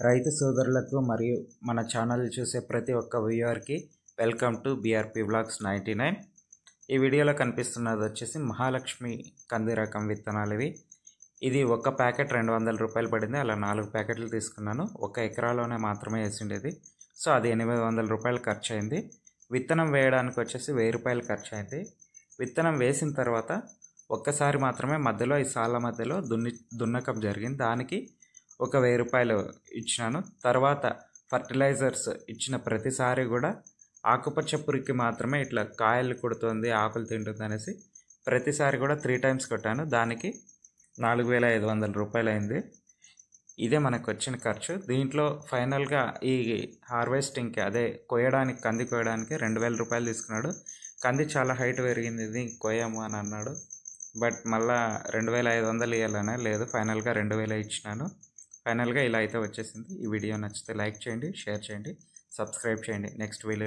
రైతు సోదరులకు మరియు మన ఛానల్ చూసే ప్రతి ఒక్క వ్యూవర్కి వెల్కమ్ టు బీఆర్పీ వ్లాగ్స్ 99. ఈ వీడియోలో కనిపిస్తున్నది వచ్చేసి మహాలక్ష్మి కంది రకం విత్తనాలు ఇవి. ఇది ఒక ప్యాకెట్ 200 రూపాయలు పడింది. అలా 4 ప్యాకెట్లు తీసుకున్నాను. 1 ఎకరాలోనే మాత్రమే వేసిండేది. సో అది 800 రూపాయలు ఖర్చు అయింది. విత్తనం వేయడానికి వచ్చేసి 1000 రూపాయలు ఖర్చు అయింది. విత్తనం వేసిన తర్వాత ఒక్కసారి మాత్రమే మధ్యలో ఈ సాళ్ళ మధ్యలో దున్నకం జరిగింది. దానికి 1000 రూపాయలు ఇచ్చినాను. తర్వాత ఫర్టిలైజర్స్ ఇచ్చిన ప్రతిసారి కూడా ఆకుపచ్చ పురుగుకి మాత్రమే ఇట్లా కాయలు కుడుతుంది, ఆకులు తింటుంది అనేసి ప్రతిసారి కూడా 3 టైమ్స్ కొట్టాను. దానికి 4500 రూపాయలు అయింది. ఇదే మనకు వచ్చిన ఖర్చు. దీంట్లో ఫైనల్గా ఈ హార్వెస్టింగ్కి అదే కోయడానికి కంది కోయడానికి 2000 రూపాయలు తీసుకున్నాడు. కంది చాలా హైట్ పెరిగింది, ఇది కోయము అని అన్నాడు. బట్ మళ్ళీ 2500 ఇవ్వాలనే లేదు, ఫైనల్గా 2000 ఇచ్చినాను. ఫైనల్గా ఇలా అయితే వచ్చేసింది. ఈ వీడియో నచ్చితే లైక్ చేయండి, షేర్ చేయండి, సబ్స్క్రైబ్ చేయండి. Next video